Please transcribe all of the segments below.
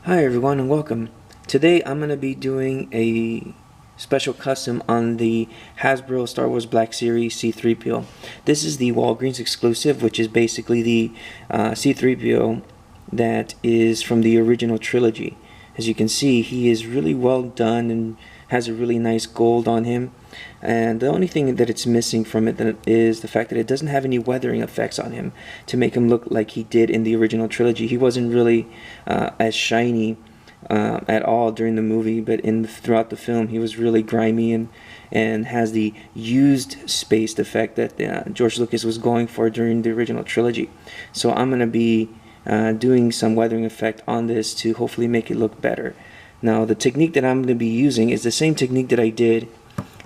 Hi everyone and welcome. Today I'm going to be doing a special custom on the Hasbro Star Wars Black Series C-3PO. This is the Walgreens exclusive, which is basically the C-3PO that is from the original trilogy. As you can see, he is really well done and has a really nice gold on him. And the only thing that it's missing from it is the fact that it doesn't have any weathering effects on him to make him look like he did in the original trilogy. He wasn't really as shiny at all during the movie, but throughout the film he was really grimy and has the used spaced effect that George Lucas was going for during the original trilogy. So I'm going to be doing some weathering effect on this to hopefully make it look better. Now the technique that I'm going to be using is the same technique that I did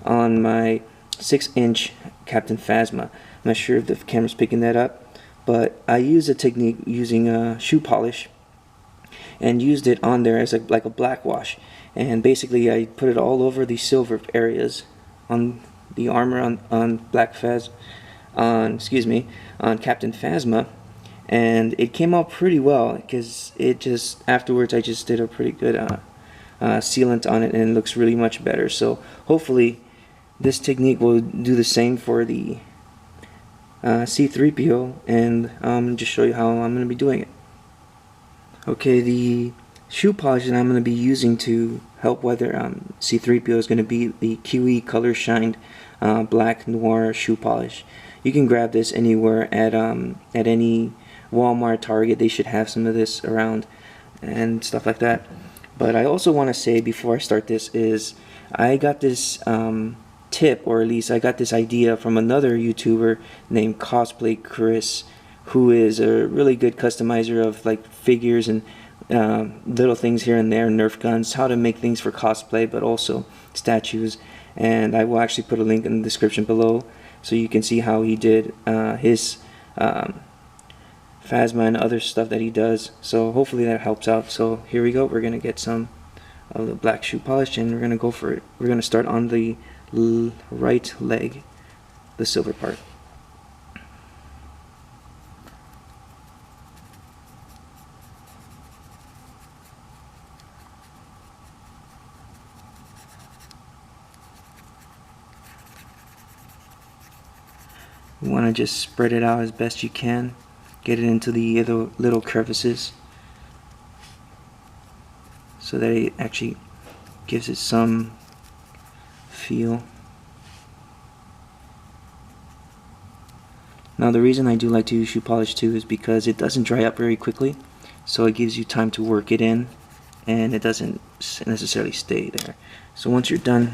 on my 6-inch Captain Phasma. I'm not sure if the camera's picking that up, but I used a technique using shoe polish and used it on there as like a black wash, and basically I put it all over the silver areas on the armor on on Captain Phasma, and it came out pretty well because it just afterwards I just did a pretty good sealant on it and it looks really much better. So hopefully this technique will do the same for the C-3PO, and just show you how I'm going to be doing it. Okay, the shoe polish that I'm going to be using to help weather C-3PO is going to be the Kiwi Color Shined Black Noir shoe polish. You can grab this anywhere at any Walmart, Target. They should have some of this around and stuff like that. But I also want to say before I start this is I got this tip, or at least I got this idea from another YouTuber named Cosplay Chris, who is a really good customizer of like figures and little things here and there, Nerf guns, how to make things for cosplay, but also statues. And I will actually put a link in the description below so you can see how he did his Phasma and other stuff that he does. So hopefully that helps out. So here we go. We're gonna get some of the black shoe polish and we're gonna go for it. We're gonna start on the right leg, the silver part. You want to just spread it out as best you can, get it into the little crevices so that it actually gives it some feel. Now the reason I do like to use shoe polish too is because it doesn't dry up very quickly, so it gives you time to work it in and it doesn't necessarily stay there. So once you're done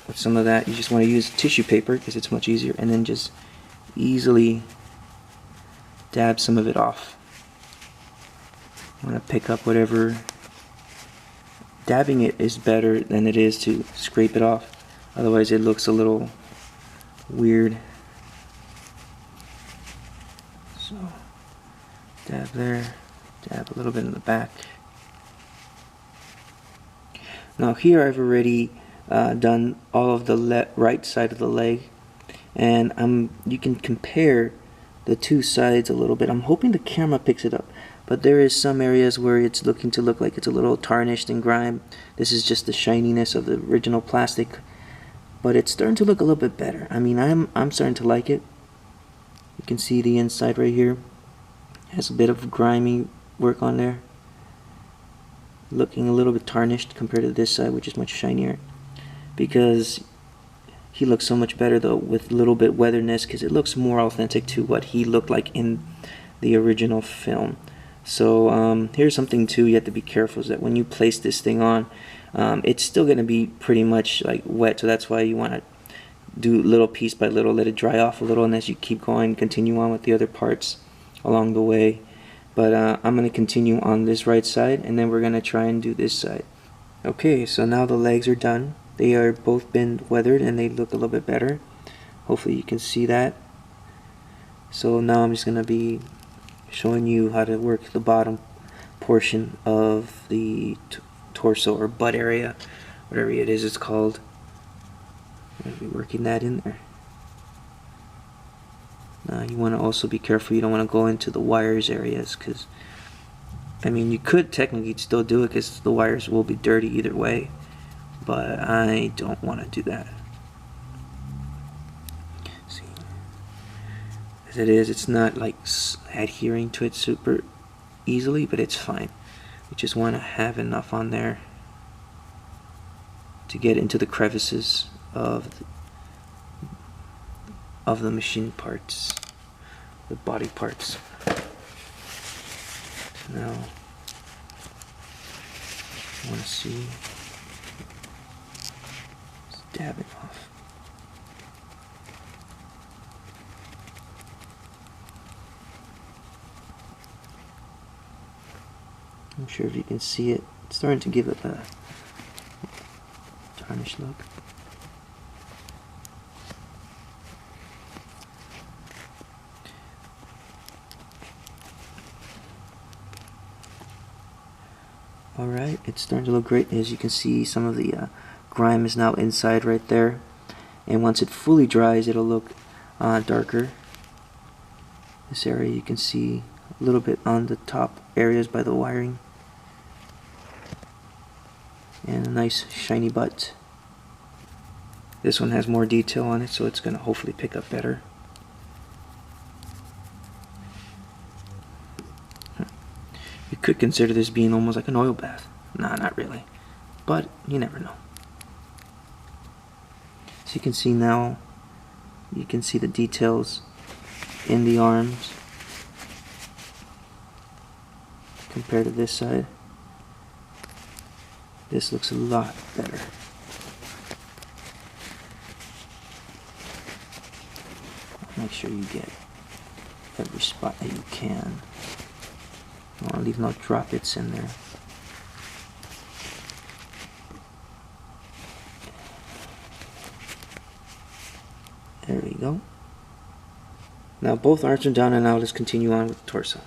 with some of that, you just want to use tissue paper because it's much easier, and then just easily dab some of it off. You want to pick up whatever. Dabbing it is better than it is to scrape it off, otherwise it looks a little weird. So dab there, dab a little bit in the back. Now here I've already done all of the right side of the leg, and you can compare the two sides a little bit. I'm hoping the camera picks it up, but there is some areas where it's looking to look like it's a little tarnished and grime. This is just the shininess of the original plastic, but it's starting to look a little bit better. I mean, I'm starting to like it. You can see the inside right here has a bit of grimy work on there, looking a little bit tarnished compared to this side, which is much shinier, because he looks so much better though with a little bit weatherness, because it looks more authentic to what he looked like in the original film. So here's something too you have to be careful, is that when you place this thing on, it's still going to be pretty much like wet, so that's why you want to do little piece by little, let it dry off a little, and as you keep going, continue on with the other parts along the way. But I'm going to continue on this right side, and then we're going to try and do this side. Okay, so now the legs are done. They are both been weathered and they look a little bit better. Hopefully you can see that. So now I'm just going to be showing you how to work the bottom portion of the torso or butt area, whatever it is it's called. I'm going to be working that in there. You want to also be careful, you don't want to go into the wires areas, because I mean, you could technically still do it because the wires will be dirty either way, but I don't want to do that. See, as it is, it's not like adhering to it super easily, but it's fine. You just want to have enough on there to get into the crevices of the machine parts, the body parts. Now, I want to see, let's dab it off. I'm sure if you can see it, it's starting to give it a tarnished look. Alright, it's starting to look great. As you can see, some of the grime is now inside right there, and once it fully dries, it'll look darker. This area you can see a little bit on the top areas by the wiring, and a nice shiny butt. This one has more detail on it, so it's going to hopefully pick up better. You could consider this being almost like an oil bath. Nah, not really, but you never know. So you can see now, you can see the details in the arms compared to this side. This looks a lot better. Make sure you get every spot that you can. I don't want to leave no droplets in there. There we go. Now both arms are done, and now let's continue on with the torso.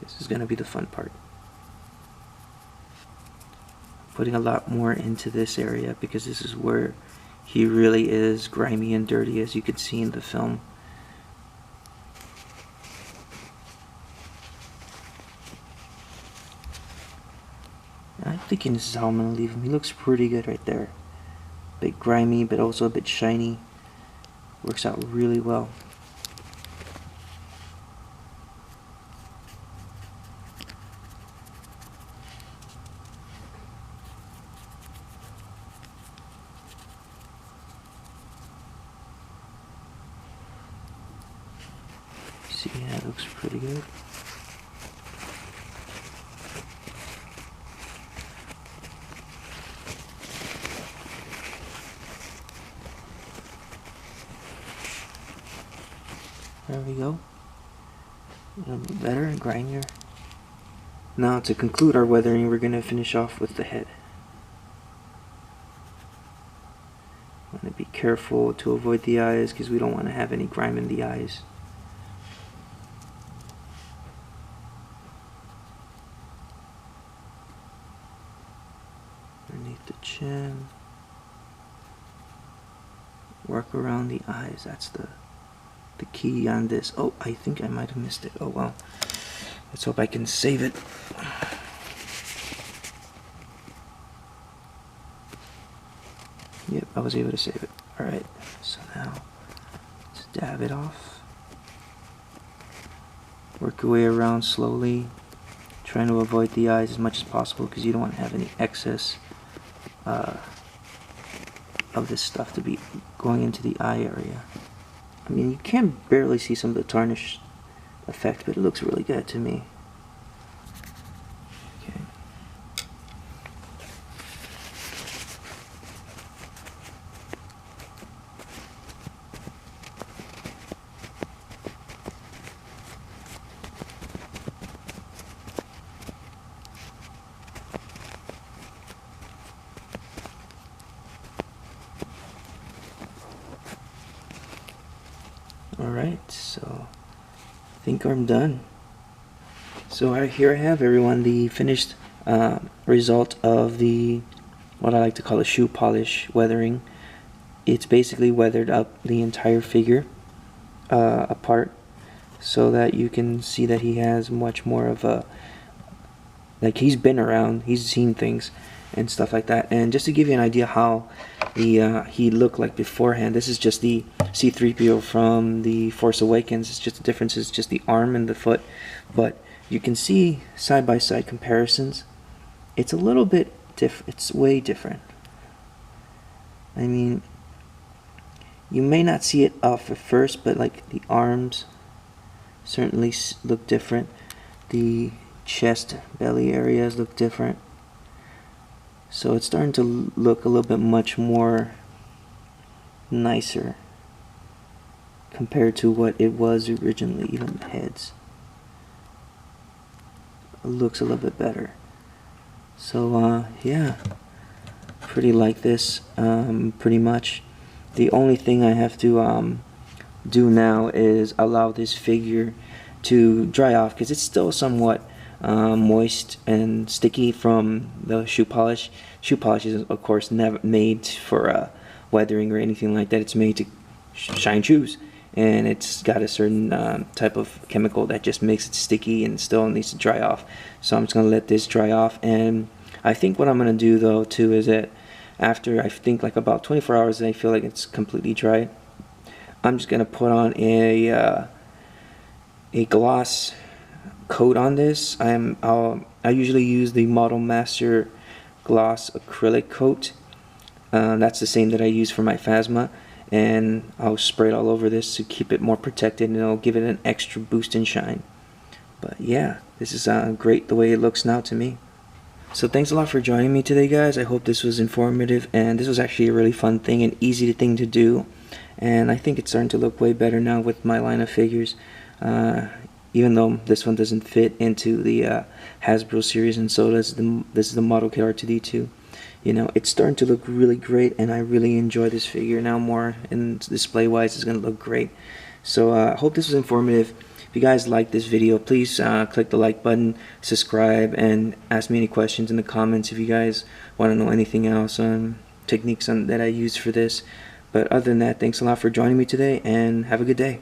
This is going to be the fun part. Putting a lot more into this area because this is where he really is grimy and dirty, as you can see in the film. I'm thinking this is how I'm going to leave him. He looks pretty good right there. A bit grimy, but also a bit shiny. Works out really well. See, yeah, it looks pretty good. There we go. A little bit better and grimier. Now to conclude our weathering, we're going to finish off with the head. Want to be careful to avoid the eyes because we don't want to have any grime in the eyes. Underneath the chin. Work around the eyes. That's the key on this. Oh, I think I might have missed it. Oh well. Let's hope I can save it. Yep, I was able to save it. Alright, so now let's dab it off. Work your way around slowly, trying to avoid the eyes as much as possible because you don't want to have any excess of this stuff to be going into the eye area. I mean, you can barely see some of the tarnish effect, but it looks really good to me. Okay. Alright, so I think I'm done. So here I have, everyone, the finished result of the, what I like to call a shoe polish weathering. It's basically weathered up the entire figure apart. so that you can see that he has much more of a, like, he's been around, he's seen things and stuff like that. And just to give you an idea how he looked like beforehand, this is just the C-3PO from the Force Awakens. It's just the difference is just the arm and the foot, but you can see side by side comparisons. It's a little bit it's way different. I mean, you may not see it off at first, but like the arms certainly look different. The chest, belly areas look different. So it's starting to look a little bit much more nicer compared to what it was originally. Even the heads, it looks a little bit better. So yeah, pretty like this, pretty much. The only thing I have to do now is allow this figure to dry off, because it's still somewhat moist and sticky from the shoe polish. Shoe polish is of course never made for weathering or anything like that. It's made to shine shoes, and it's got a certain type of chemical that just makes it sticky and still needs to dry off. So I'm just gonna let this dry off, and I think what I'm gonna do though too is that after I think like about 24 hours and I feel like it's completely dry, I'm just gonna put on a gloss coat on this. I usually use the Model Master Gloss Acrylic coat. That's the same that I use for my Phasma, and I'll spray it all over this to keep it more protected, and it'll give it an extra boost and shine. But yeah, this is great the way it looks now to me. So thanks a lot for joining me today, guys. I hope this was informative, and this was actually a really fun thing and easy thing to do, and I think it's starting to look way better now with my line of figures. Even though this one doesn't fit into the Hasbro series, and so does this is the Model Kit R2D2. You know, it's starting to look really great, and I really enjoy this figure now more, and display wise it's going to look great. So I hope this was informative. If you guys like this video, please click the like button, subscribe, and ask me any questions in the comments if you guys want to know anything else on techniques that I use for this. But other than that, thanks a lot for joining me today, and have a good day.